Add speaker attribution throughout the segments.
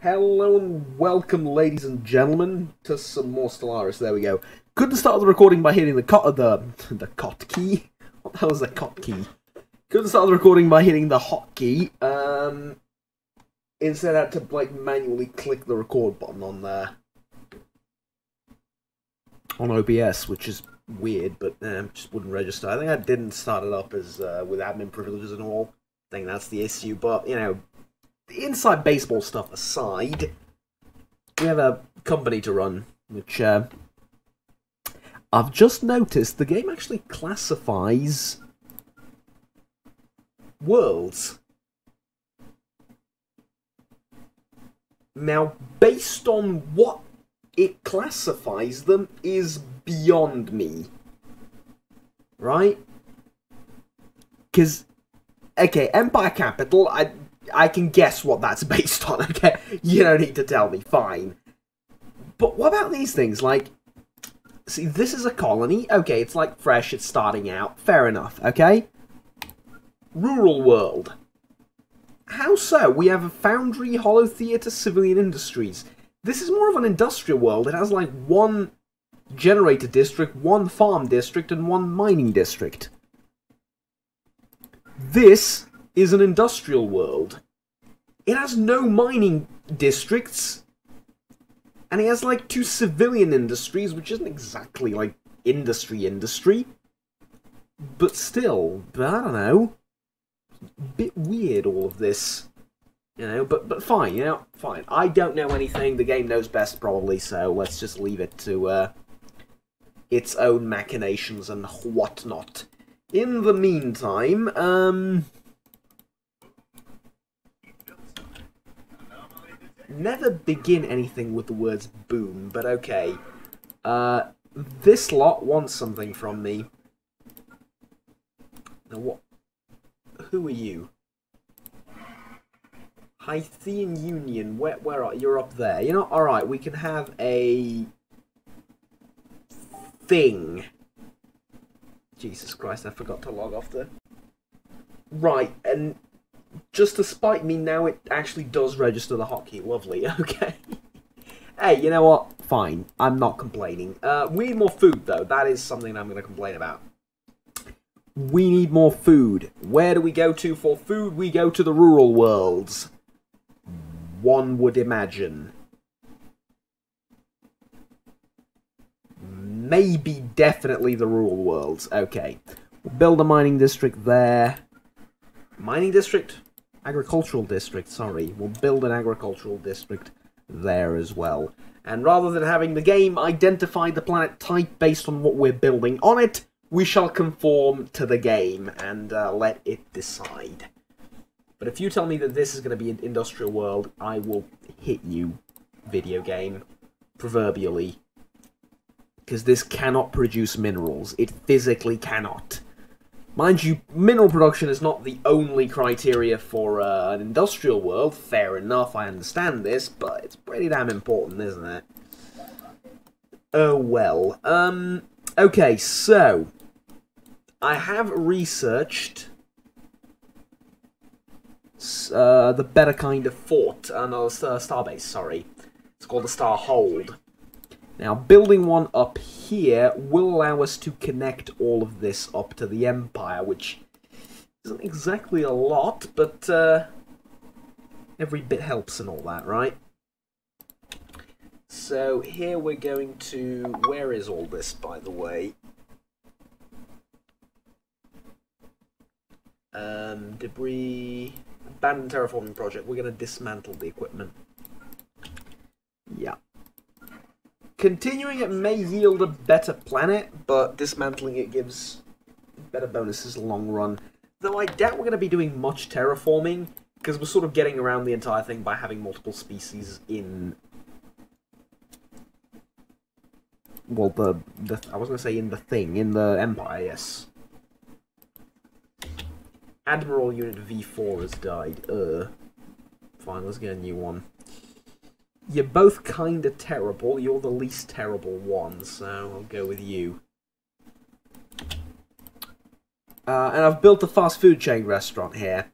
Speaker 1: Hello and welcome, ladies and gentlemen, to some more Stellaris. There we go. Couldn't start the recording by hitting the cot key. What the hell is the cot key? Couldn't start the recording by hitting the hotkey. Instead, I had to like manually click the record button on there on OBS, which is weird, but just wouldn't register. I think I didn't start it up as with admin privileges and all. I think that's the issue, but you know. The inside baseball stuff aside, we have a company to run, which I've just noticed the game actually classifies worlds. Now, based on what it classifies them is beyond me. Right? Because, okay, Empire Capital, I can guess what that's based on, okay? You don't need to tell me, fine. But what about these things? Like, see, this is a colony. Okay, it's like fresh, it's starting out. Fair enough, okay? Rural world. How so? We have a foundry, hollow theatre, civilian industries. This is more of an industrial world. It has like one generator district, one farm district, and one mining district. This is an industrial world. It has no mining districts, and it has like 2 civilian industries, which isn't exactly like industry, but still, I don't know, bit weird all of this, you know, but fine, you know, fine. I don't know anything, the game knows best probably, so let's just leave it to its own machinations and whatnot. In the meantime, never begin anything with the words boom, but okay. This lot wants something from me. Now what? Who are you? Hythian Union, where are you? You're up there. You're not alright, we can have a thing. Jesus Christ, I forgot to log off there. Right, and just to spite me, now it actually does register the hotkey. Lovely, okay. Hey, you know what? Fine. I'm not complaining. We need more food, though. That is something I'm going to complain about. We need more food. Where do we go to for food? We go to the rural worlds. One would imagine. Maybe definitely the rural worlds. Okay. We'll build a mining district there. Mining district? Agricultural district, sorry. We'll build an agricultural district there as well. And rather than having the game identify the planet type based on what we're building on it, we shall conform to the game and let it decide. But if you tell me that this is going to be an industrial world, I will hit you, video game, proverbially. Because this cannot produce minerals. It physically cannot. Mind you, mineral production is not the only criteria for an industrial world. Fair enough, I understand this, but it's pretty damn important, isn't it? Oh well. Okay, so I have researched the better kind of fort, no, starbase, sorry. It's called the Star Hold. Now, building one up here will allow us to connect all of this up to the Empire, which isn't exactly a lot, but every bit helps and all that, right? So here we're going to... Where is all this, by the way? Debris... Abandoned terraforming project. We're going to dismantle the equipment. Yeah. Continuing it may yield a better planet, but dismantling it gives better bonuses in the long run. Though I doubt we're going to be doing much terraforming, because we're sort of getting around the entire thing by having multiple species in... Well, I was going to say in the Empire, yes. Admiral Unit V4 has died. Fine, let's get a new one. You're both kinda terrible. You're the least terrible one, so I'll go with you. And I've built a fast food chain restaurant here.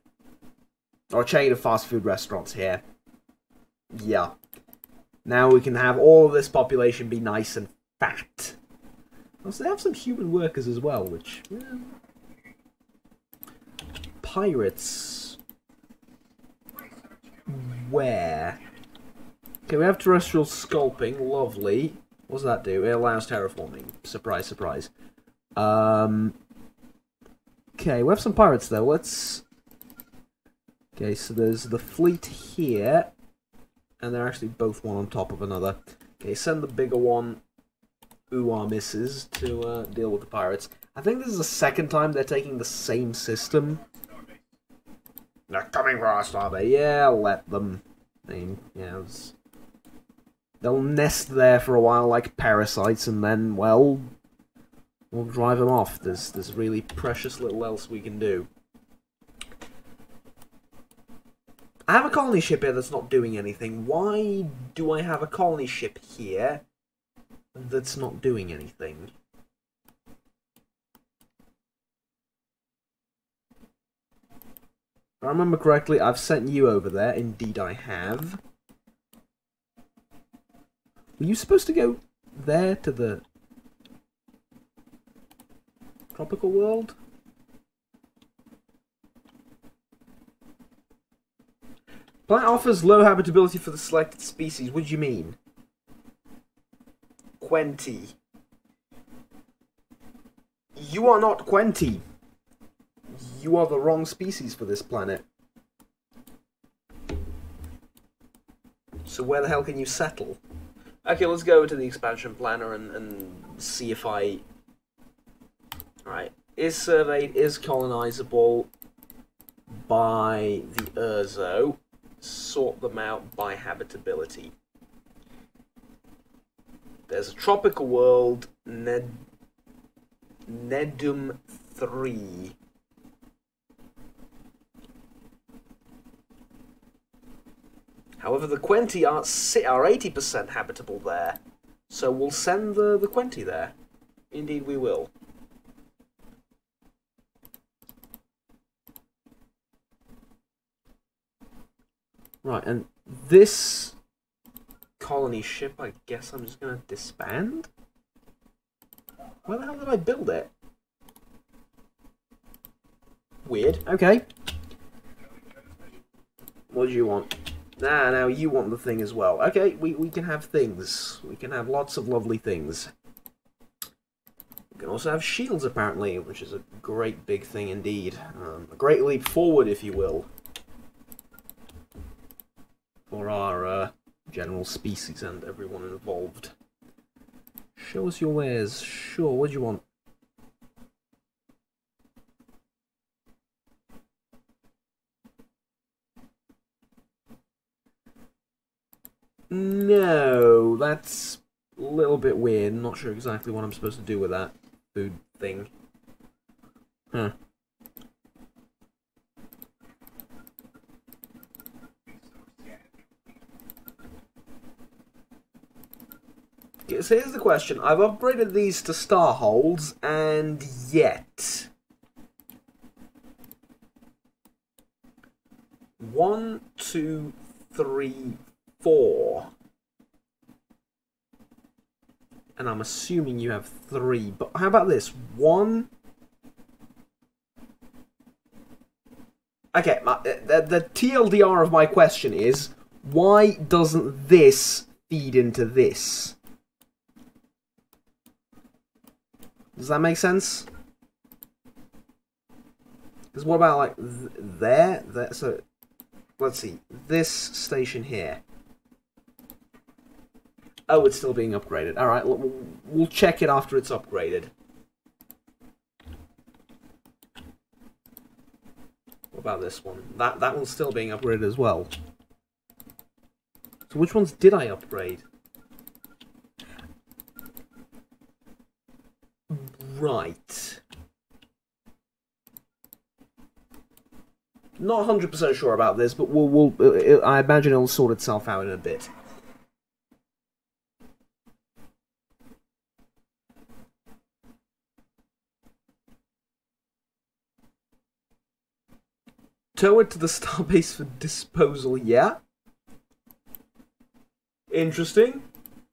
Speaker 1: Or a chain of fast food restaurants here. Yeah. Now we can have all of this population be nice and fat. Also, they have some human workers as well, which... Well, pirates. Where? Okay, we have terrestrial sculpting. Lovely. What does that do? It allows terraforming. Surprise, surprise. Okay, we have some pirates though. Let's... Okay, so there's the fleet here. And they're actually both one on top of another. Okay, send the bigger one, misses, to deal with the pirates. I think this is the second time they're taking the same system. They're coming for us, are they? Yeah, let them. I mean, yeah, they'll nest there for a while like parasites, and then, well, we'll drive them off. There's really precious little else we can do. I have a colony ship here that's not doing anything. Why do I have a colony ship here that's not doing anything? If I remember correctly, I've sent you over there. Indeed I have. Were you supposed to go there to the tropical world? Planet offers low habitability for the selected species. What do you mean? Quenti. You are not Quenti. You are the wrong species for this planet. So where the hell can you settle? Okay, let's go to the expansion planner and see if I... Alright. Is surveyed, is colonizable by the Urzo. Sort them out by habitability. There's a tropical world, Nedum 3. However, the Quenti are 80% habitable there, so we'll send the Quenti there. Indeed we will. Right, and this colony ship, I guess I'm just going to disband? Where the hell did I build it? Weird. Okay. What do you want? Now you want the thing as well. Okay, we can have things. We can have lots of lovely things. We can also have shields, apparently, which is a great big thing indeed. A great leap forward, if you will. For our general species and everyone involved. Show us your wares. Sure, what do you want? No, that's a little bit weird. Not sure exactly what I'm supposed to do with that food thing. Huh. So here's the question. I've upgraded these to star holes, and yet... 1, 2, 3, 4. And I'm assuming you have 3. But how about this? 1... Okay, the TLDR of my question is, why doesn't this feed into this? Does that make sense? Because what about, like, there? So, let's see. This station here. Oh, it's still being upgraded. Alright, we'll check it after it's upgraded. What about this one? That one's still being upgraded as well. So which ones did I upgrade? Right. Not 100% sure about this, but I imagine it'll sort itself out in a bit. Tow it to the starbase for disposal, yeah? Interesting.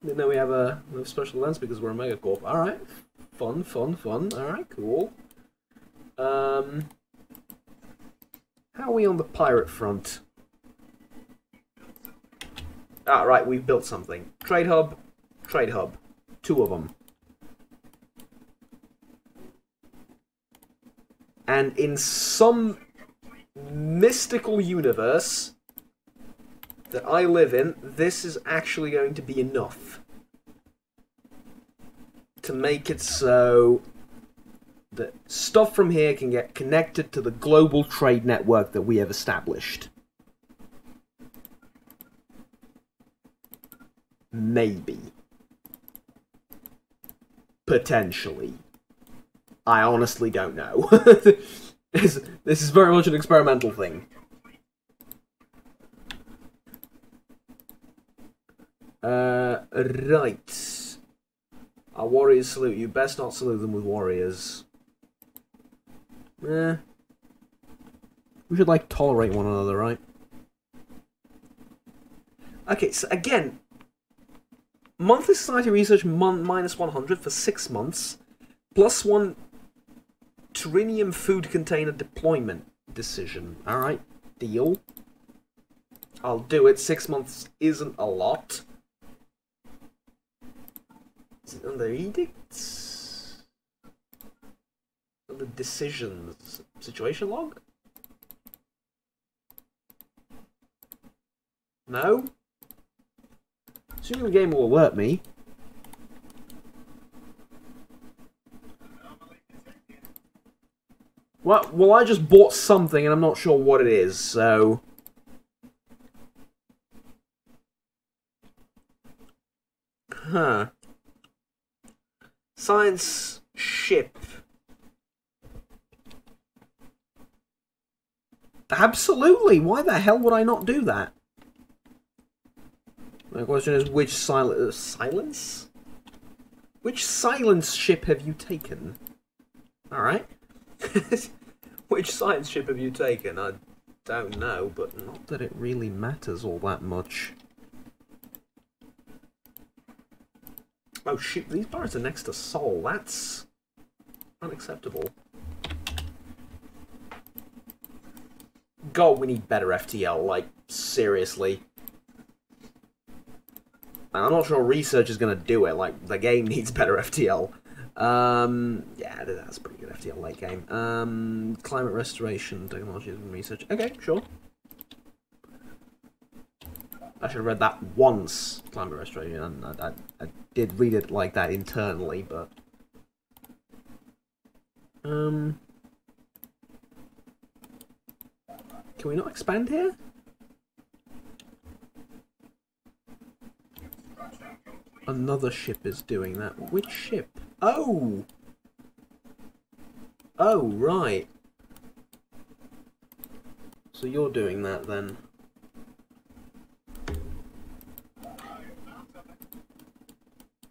Speaker 1: Didn't know we have special events because we're a megacorp. Alright. Fun, fun, fun. Alright, cool. How are we on the pirate front? Ah, right, we've built something. Trade hub. Trade hub. 2 of them. And in some mystical universe that I live in, this is actually going to be enough to make it so that stuff from here can get connected to the global trade network that we have established. Maybe. Potentially. I honestly don't know. This is very much an experimental thing. Right. Our warriors salute you. Best not salute them with warriors. We should, like, tolerate one another, right? Okay, so again, monthly society research minus 100 for 6 months, plus 1 Trinium food container deployment decision. Alright, deal. I'll do it. 6 months isn't a lot. Is it under edicts? Under decisions? Situation log? No? Assuming the game will alert me. Well, I just bought something and I'm not sure what it is, so... Huh. Science ship. Absolutely! Why the hell would I not do that? My question is, which silence? Which silence ship have you taken? Alright. Which science ship have you taken? I don't know, but not that it really matters all that much. Oh shoot, these pirates are next to Sol. That's unacceptable. God, we need better FTL, like, seriously. And I'm not sure research is going to do it, like, the game needs better FTL. Yeah, that's pretty good FTL late game. Climate restoration, technology and research. Okay, sure. I should have read that once, climate restoration, and I did read it like that internally, but... Can we not expand here? Another ship is doing that. Which ship? Oh! Oh, right. So you're doing that then.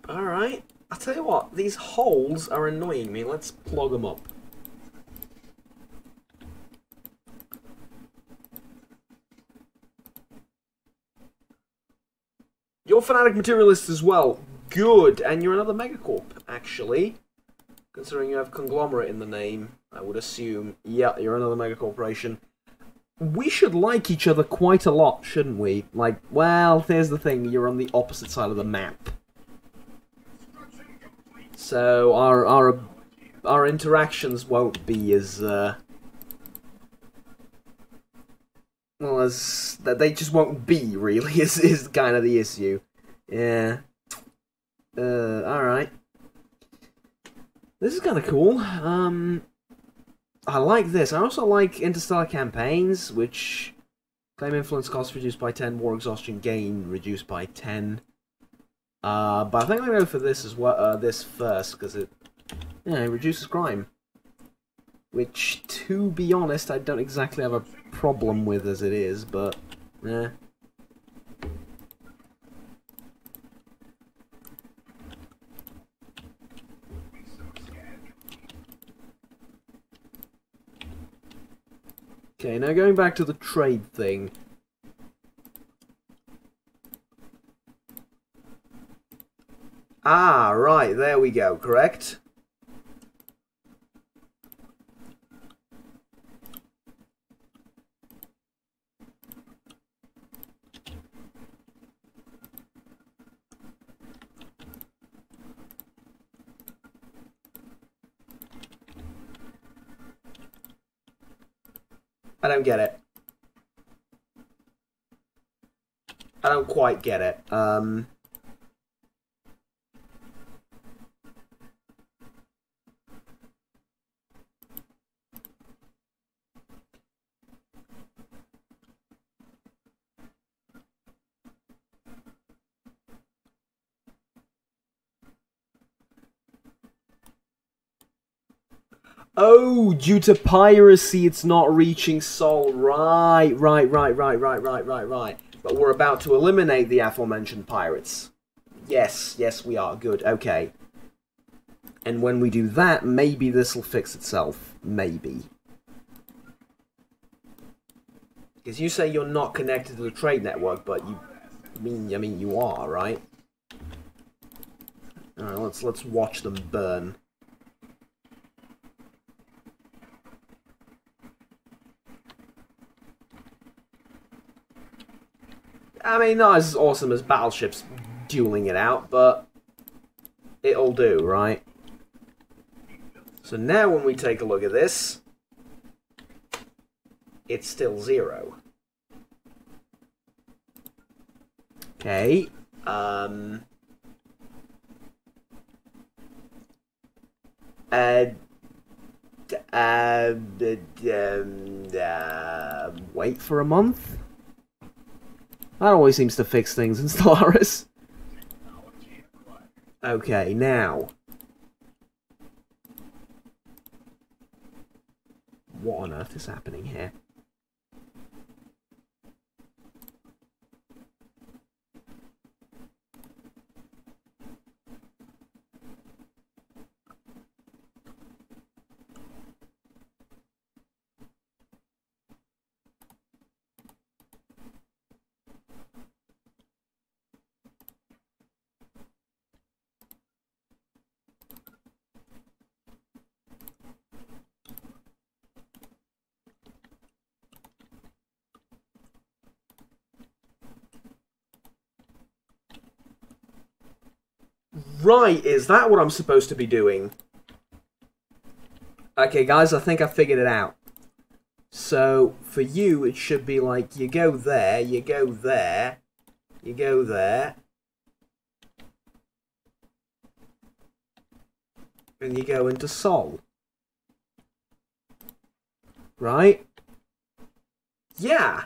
Speaker 1: Alright. I'll tell you what, these holes are annoying me. Let's plug them up. You're Fanatic Materialist as well. Good. And you're another megacorp, actually. Considering you have conglomerate in the name, I would assume. Yeah, you're another megacorporation. We should like each other quite a lot, shouldn't we? Like, well, here's the thing. You're on the opposite side of the map. So our interactions won't be as well as that. They just won't be really. Is kind of the issue. Yeah. All right. This is kind of cool. I like this. I also like interstellar campaigns, which claim influence cost reduced by 10, war exhaustion gain reduced by 10. But I think I'm gonna go for this as well. This first because it reduces crime, which, to be honest, I don't exactly have a problem with as it is. But yeah. Okay, now going back to the trade thing. Ah, right, there we go, correct? I don't get it. I don't quite get it. Oh, due to piracy, it's not reaching Sol. Right. But we're about to eliminate the aforementioned pirates. Yes, we are. Good, okay. And when we do that, maybe this'll fix itself. Maybe. Because you say you're not connected to the trade network, but I mean you are, right? Alright, let's watch them burn. I mean, not as awesome as battleships dueling it out, but it'll do, right? So now when we take a look at this, it's still 0. Okay. Wait for a month? That always seems to fix things in Stellaris. Okay, now. What on earth is happening here? Right, is that what I'm supposed to be doing? Okay, guys, I think I figured it out. So, for you, it should be like, you go there, you go there, you go there, and you go into Sol. Right? Yeah!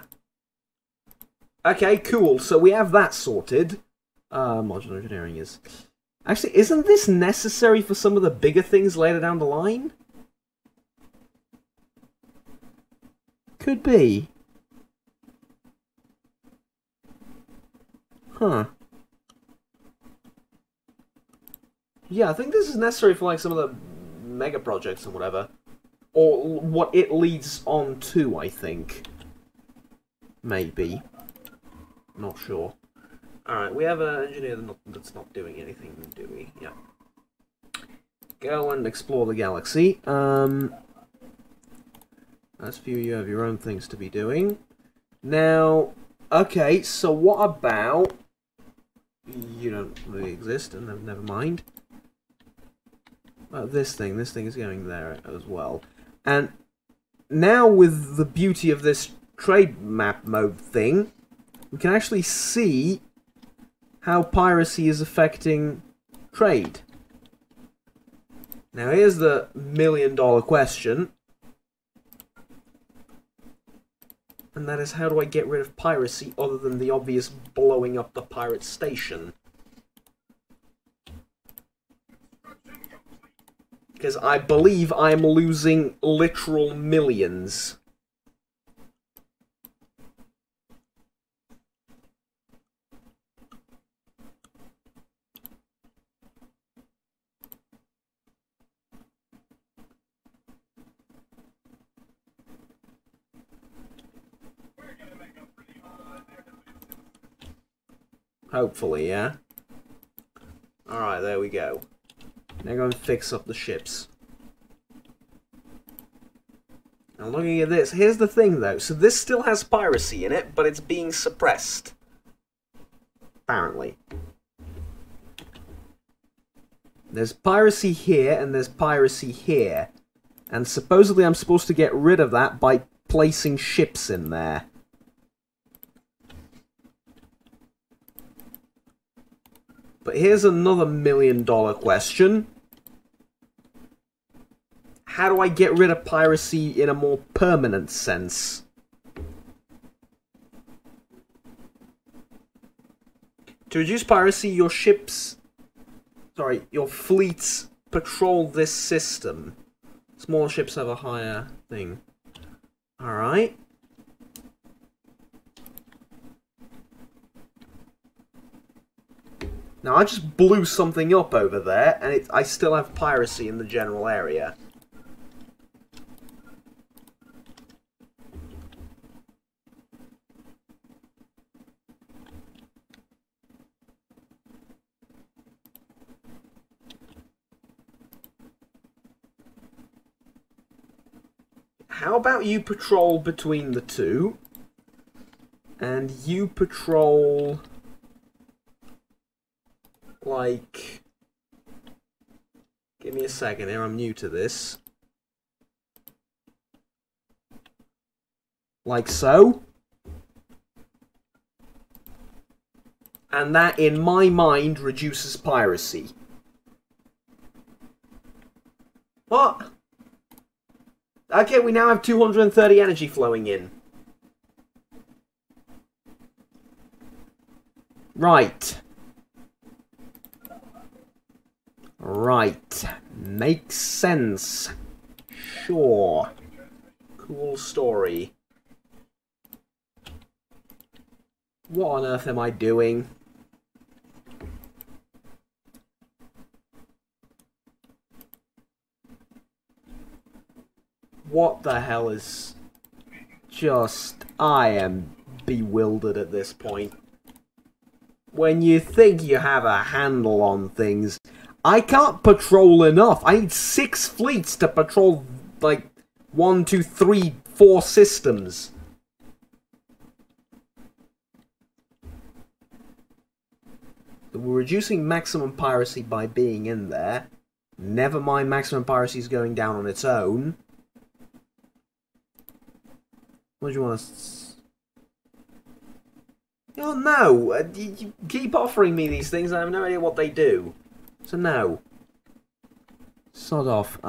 Speaker 1: Okay, cool, so we have that sorted. Modular engineering is... Actually, isn't this necessary for some of the bigger things later down the line? Could be. Huh. Yeah, I think this is necessary for like some of the mega projects and whatever. Or what it leads on to, I think. Maybe. Not sure. Alright, we have an engineer that's not doing anything, do we? Yeah. Go and explore the galaxy. As for you, you have your own things to be doing. Now, okay, so what about... You don't really exist, and never mind. This thing is going there as well. And now with the beauty of this trade map mode thing, we can actually see how piracy is affecting trade. Now here's the million-dollar question. And that is, how do I get rid of piracy other than the obvious blowing up the pirate station? Because I believe I'm losing literal millions. Hopefully, yeah. Alright, there we go. Now go and fix up the ships. Now looking at this, here's the thing though. So this still has piracy in it, but it's being suppressed. Apparently. There's piracy here, and there's piracy here. And supposedly I'm supposed to get rid of that by placing ships in there. But here's another $1 million question. How do I get rid of piracy in a more permanent sense? To reduce piracy, your ships... Sorry, your fleets patrol this system. Smaller ships have a higher thing. Alright. Now, I just blew something up over there, and I still have piracy in the general area. How about you patrol between the two? And you patrol... like... Give me a second here, I'm new to this. Like so. And that, in my mind, reduces piracy. What? Okay, we now have 230 energy flowing in. Right. Right. Makes sense. Sure. Cool story. What on earth am I doing? What the hell is... Just... I am bewildered at this point. When you think you have a handle on things, I can't patrol enough. I need 6 fleets to patrol, like, 1, 2, 3, 4 systems. We're reducing maximum piracy by being in there. Never mind maximum piracy is going down on its own. What do you want to... Oh, no! You keep offering me these things and I have no idea what they do. So, no. Sod off.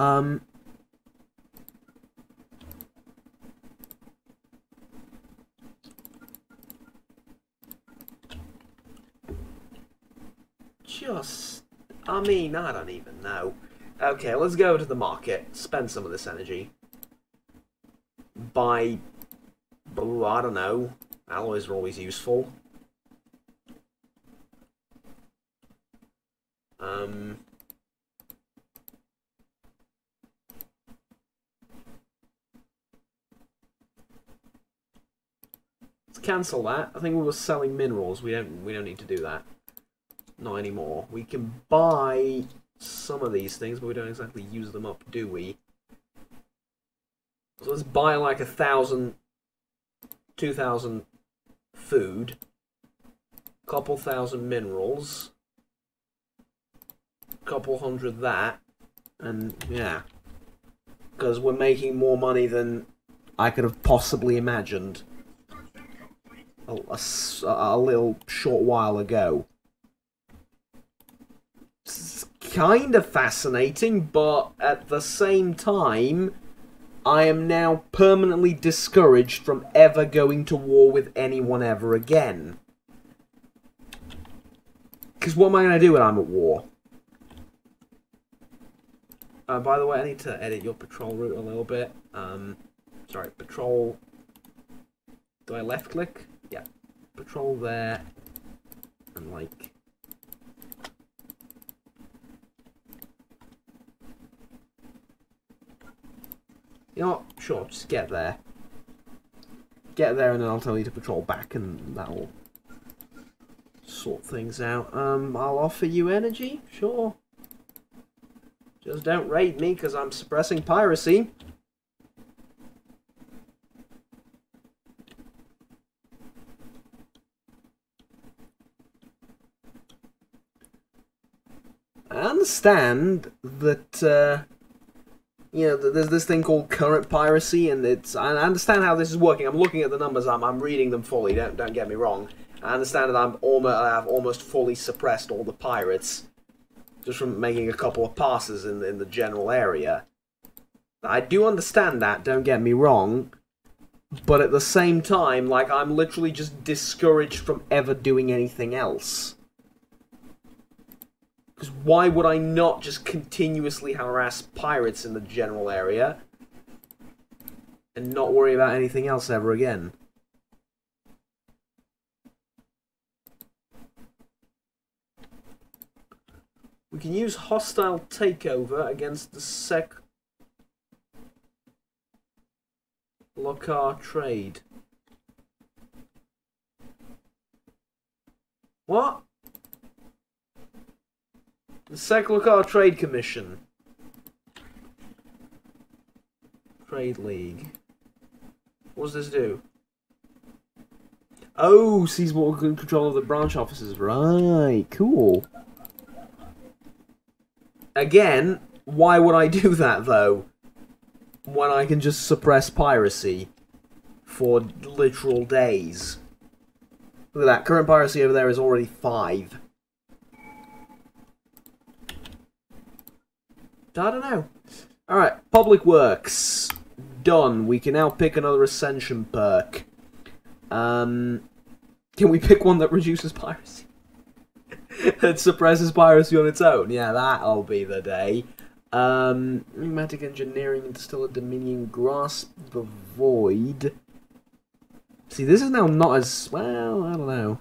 Speaker 1: Just... I mean, I don't even know. Okay, let's go to the market. Spend some of this energy. Buy... I don't know. Alloys are always useful. Let's cancel that. I think we were selling minerals. We don't need to do that. Not anymore. We can buy some of these things, but we don't exactly use them up, do we? So let's buy like 1,000, 2,000 food, couple thousand minerals, couple hundred that, and yeah, because we're making more money than I could have possibly imagined a little short while ago. It's kind of fascinating, but at the same time, I am now permanently discouraged from ever going to war with anyone ever again. Because what am I going to do when I'm at war? By the way, I need to edit your patrol route a little bit. Sorry, patrol... Do I left click? Yeah. Patrol there. And like... You know what? Sure, just get there. Get there and then I'll tell you to patrol back and that'll sort things out. I'll offer you energy, sure. Just don't raid me, because I'm suppressing piracy. I understand that, you know, there's this thing called current piracy, and I understand how this is working. I'm looking at the numbers, I'm reading them fully, don't get me wrong. I understand that I've almost fully suppressed all the pirates, just from making a couple of passes in the general area. I do understand that, don't get me wrong, but at the same time, like, I'm literally just discouraged from ever doing anything else. Because why would I not just continuously harass pirates in the general area and not worry about anything else ever again? We can use hostile takeover against the Locar trade. What? The Locar Trade Commission. Trade League. What does this do? Oh, seize more control of the branch offices. Right, cool. Again, why would I do that, though? When I can just suppress piracy for literal days. Look at that, current piracy over there is already 5. I don't know. Alright, Public Works. Done. We can now pick another Ascension perk. Can we pick one that reduces piracy? It suppresses piracy on its own. Yeah, that'll be the day. Pneumatic Engineering, Interstellar Dominion, Grasp the Void. See, this is now not as... well, I don't know.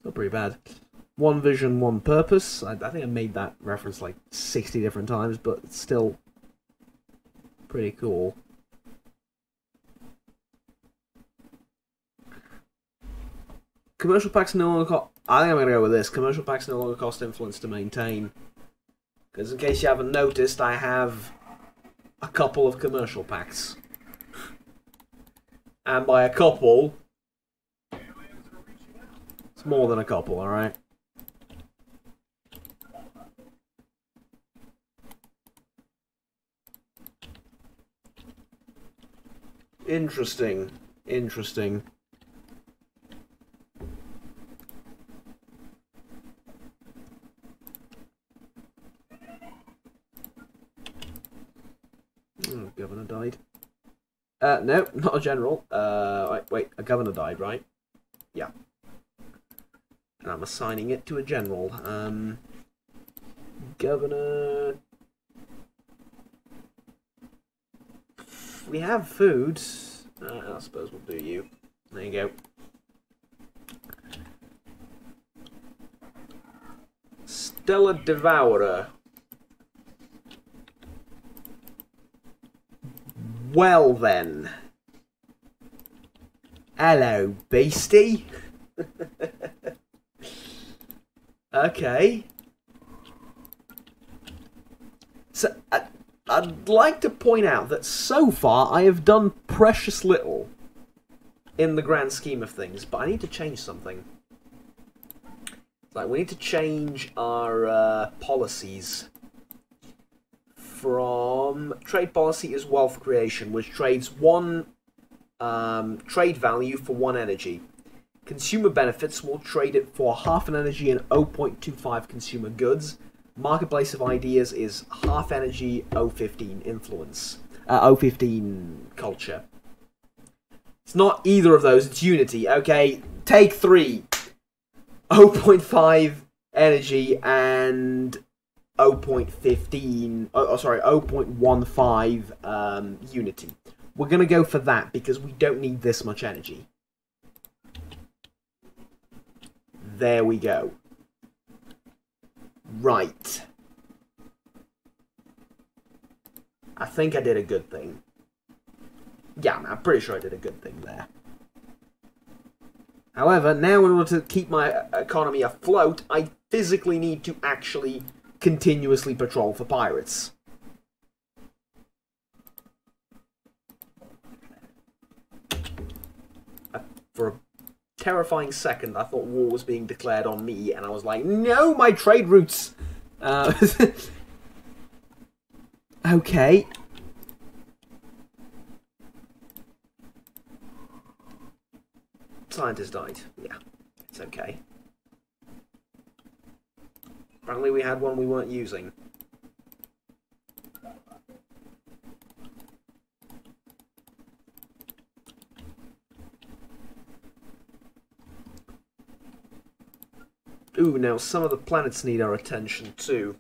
Speaker 1: Not pretty bad. One vision, one purpose. I think I made that reference like 60 different times, but it's still pretty cool. Commercial packs no longer cost... I think I'm going to go with this. Commercial packs no longer cost influence to maintain. Because in case you haven't noticed, I have a couple of commercial packs. And by a couple, it's more than a couple, alright? Interesting. Interesting. Oh, governor died. No, not a general. Wait, a governor died, right? Yeah. And I'm assigning it to a general. Governor... We have food. I suppose we'll do you. There you go. Stellar Devourer. Well then. Hello, beastie. Okay. So, I'd like to point out that so far I have done precious little in the grand scheme of things, but I need to change something. Like, we need to change our policies. From trade policy is wealth creation, which trades 1 trade value for 1 energy. Consumer benefits will trade it for half an energy and 0.25 consumer goods. Marketplace of ideas is half energy, 0.15 influence. 0.15 culture. It's not either of those, it's unity. Okay, take 3. 0.5 energy and 0.15, sorry, 0.15 unity. We're going to go for that because we don't need this much energy. There we go. Right. I think I did a good thing. Yeah, I'm pretty sure I did a good thing there. However, now in order to keep my economy afloat, I physically need to actually continuously patrol for pirates. For a terrifying second, I thought war was being declared on me, and I was like, no, my trade routes! Okay. Scientist died. Yeah, it's okay. Apparently we had one we weren't using. Ooh, now some of the planets need our attention too.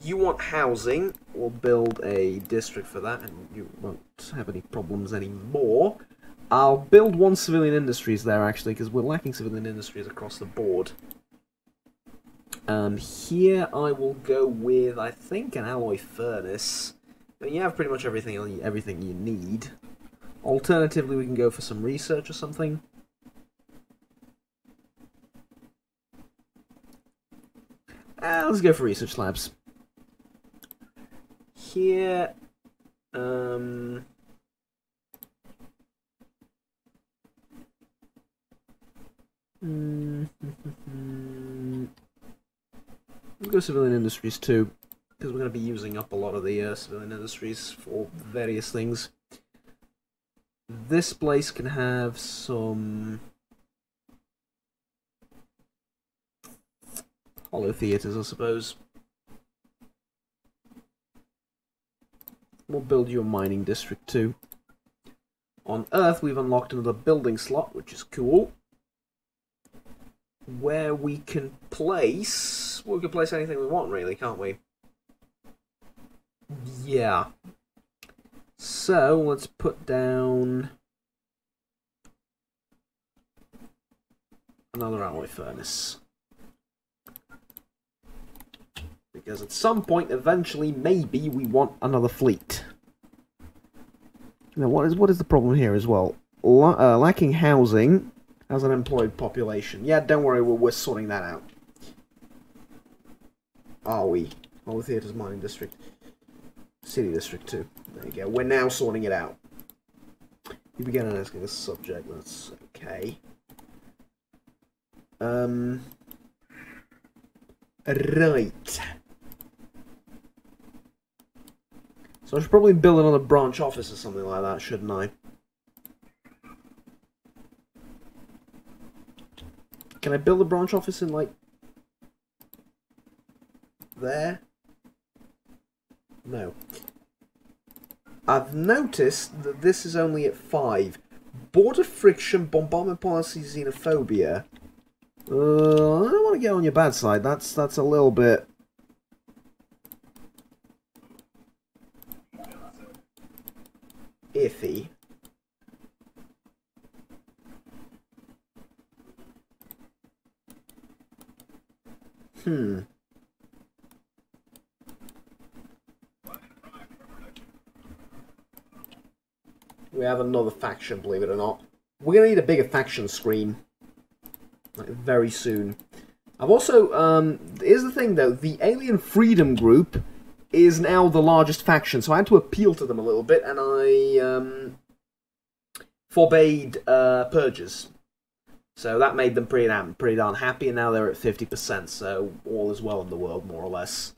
Speaker 1: You want housing, we'll build a district for that, and you won't have any problems anymore. I'll build one civilian industries there, actually, because we're lacking civilian industries across the board. Here I will go with, I think, an alloy furnace. I mean, you have pretty much everything you need. Alternatively, we can go for some research or something. Let's go for research labs. Here, we'll go civilian industries too, because we're going to be using up a lot of the civilian industries for various things. This place can have some hollow theatres, I suppose. We'll build you a mining district too. On Earth, we've unlocked another building slot, which is cool. Where we can place... Well, we can place anything we want, really, can't we? Yeah. So, let's put down another alloy furnace. Because at some point, eventually, maybe we want another fleet. Now, what is the problem here as well? Lacking housing as an employed population. Yeah, don't worry, we're sorting that out. Are we? Oh, the Theatre's Mining District. City District 2. There you go. We're now sorting it out. You began asking a subject. That's okay. Right. So I should probably build another branch office or something like that, shouldn't I? Can I build a branch office in, like, there? No. I've noticed that this is only at 5. Border friction, bombardment policy, xenophobia. I don't want to get on your bad side. That's a little bit... iffy. We have another faction, believe it or not. We're going to need a bigger faction screen. Like, very soon. I've also, here's the thing though, the Alien Freedom Group is now the largest faction, so I had to appeal to them a little bit, and I, forbade, purges. So that made them pretty darn happy, and now they're at 50%, so all is well in the world, more or less.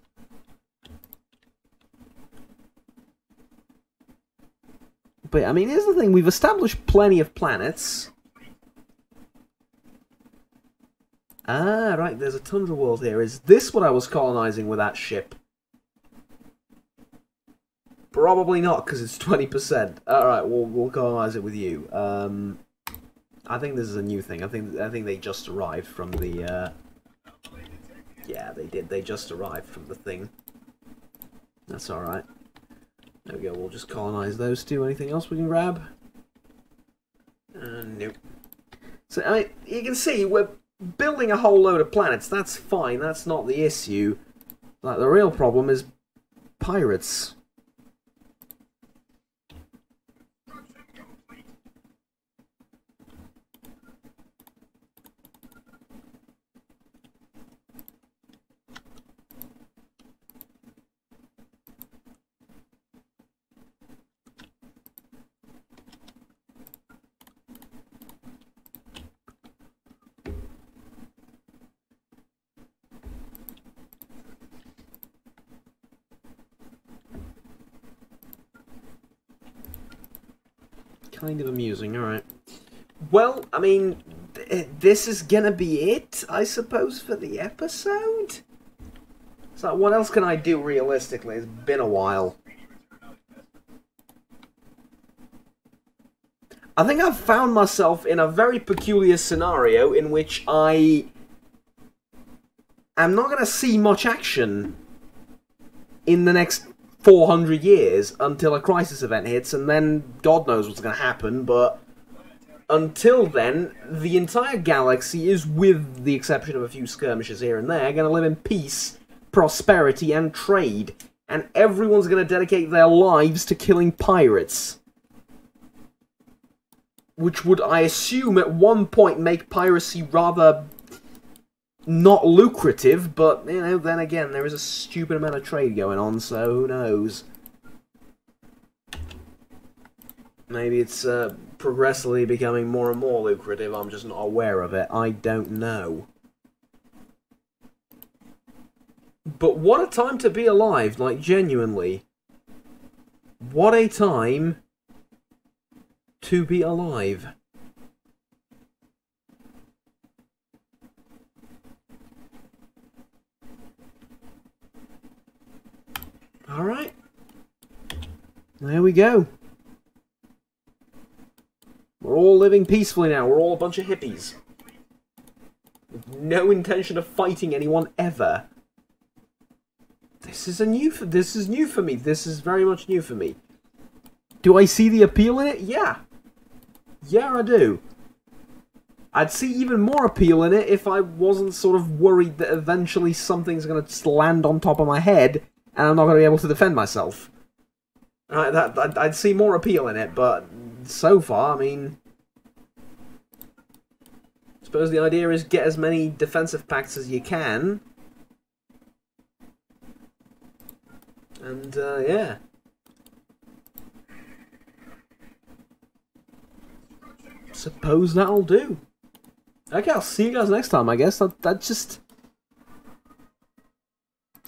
Speaker 1: But, I mean, here's the thing, we've established plenty of planets. Ah, right, there's a tundra world here. Is this what I was colonizing with that ship? Probably not, because it's 20%. Alright, we'll colonize it with you. I think this is a new thing. I think they just arrived from the, yeah, they did. They just arrived from the thing. That's alright. There we go, we'll just colonize those two. Anything else we can grab? Nope. So, I mean, you can see, we're building a whole load of planets. That's fine, that's not the issue. Like, the real problem is pirates. kind of amusing, alright. Well, I mean, this is gonna be it, I suppose, for the episode? So what else can I do realistically? It's been a while. I think I've found myself in a very peculiar scenario in which I am not going to see much action in the next 400 years until a crisis event hits, and then God knows what's going to happen, but until then, the entire galaxy is, with the exception of a few skirmishes here and there, going to live in peace, prosperity, and trade, and everyone's going to dedicate their lives to killing pirates. Which would, I assume, at one point make piracy rather not lucrative, but, you know, then again, there is a stupid amount of trade going on, so who knows. Maybe it's progressively becoming more and more lucrative, I'm just not aware of it, I don't know. But what a time to be alive, like, genuinely. What a time to be alive. Alright. There we go. We're all living peacefully now. We're all a bunch of hippies. With no intention of fighting anyone ever. This is new for me. This is very much new for me. Do I see the appeal in it? Yeah. Yeah, I do. I'd see even more appeal in it if I wasn't sort of worried that eventually something's going to land on top of my head and I'm not going to be able to defend myself. I'd see more appeal in it, but so far, I mean, I suppose the idea is get as many defensive packs as you can. And, yeah. Suppose that'll do. Okay, I'll see you guys next time, I guess. That just...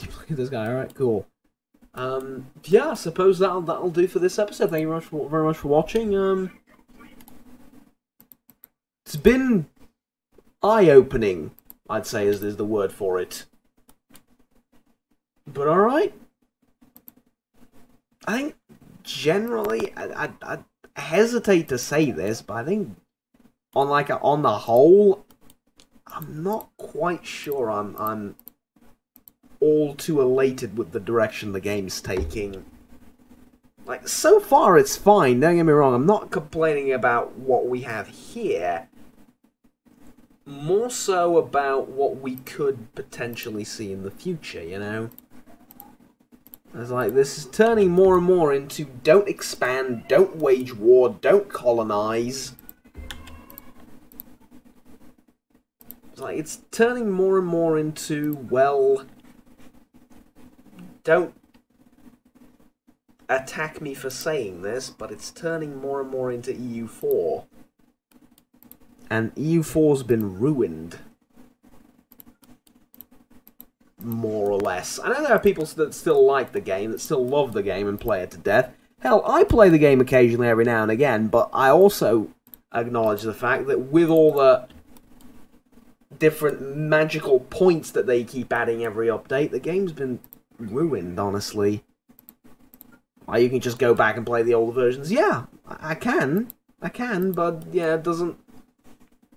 Speaker 1: Look at this guy, alright, cool. Yeah, I suppose that'll do for this episode. Thank you very much for watching. It's been eye-opening, I'd say is the word for it. But alright. I think, generally, I hesitate to say this, but I think on the whole, I'm not quite sure I'm all too elated with the direction the game's taking. Like, so far it's fine, don't get me wrong, I'm not complaining about what we have here. More so about what we could potentially see in the future, you know? It's like, this is turning more and more into don't expand, don't wage war, don't colonize. It's like, it's turning more and more into, well, don't attack me for saying this, but it's turning more and more into EU4. And EU4's been ruined. More or less. I know there are people that still like the game, that still love the game and play it to death. Hell, I play the game occasionally every now and again, but I also acknowledge the fact that with all the different magical points that they keep adding every update, the game's been ruined, honestly. Like, you can just go back and play the older versions. Yeah, I can, but yeah, it doesn't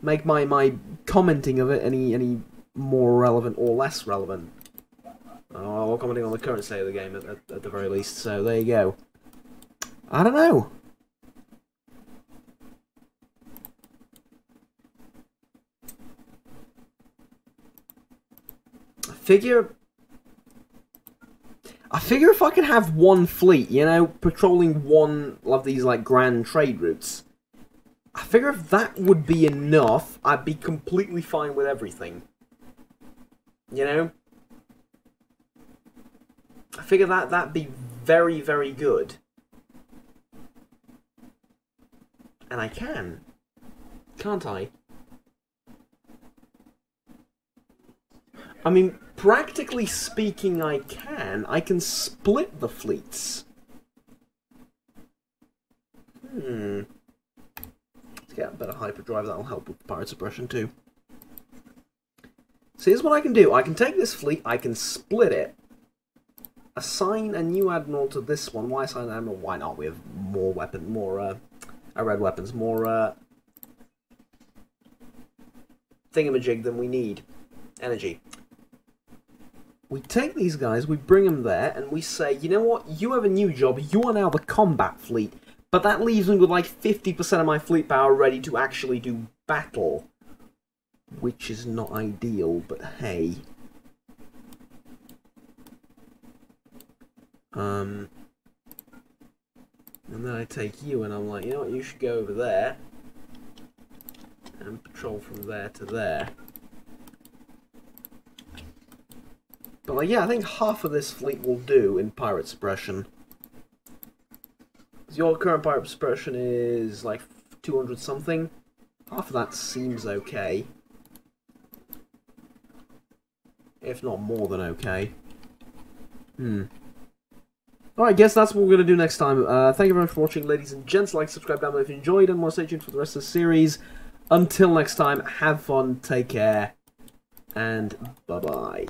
Speaker 1: make my commenting of it any more relevant or less relevant. Or commenting on the current state of the game at the very least, so there you go. I don't know. I figure if I can have one fleet, you know, patrolling one of these, like, grand trade routes, I figure if that would be enough, I'd be completely fine with everything. You know? I figure that'd be very, very good. And I can. Can't I? I mean, practically speaking, I can. I can split the fleets. To get a better hyperdrive, that'll help with pirate suppression too. So here's what I can do. I can take this fleet, I can split it, assign a new admiral to this one. Why assign an admiral? Why not? We have more red weapons, more thingamajig than we need. Energy. We take these guys, we bring them there, and we say, you know what, you have a new job, you are now the combat fleet, but that leaves me with like 50% of my fleet power ready to actually do battle. Which is not ideal, but hey. And then I take you and I'm like, you know what, you should go over there and patrol from there to there. But like, yeah, I think half of this fleet will do in pirate suppression. Your current pirate suppression is like 200 something. Half of that seems okay. If not more than okay. Alright, guess that's what we're going to do next time. Thank you very much for watching, ladies and gents. Like, subscribe down below if you enjoyed, and want to stay tuned for the rest of the series. Until next time, have fun, take care, and bye-bye.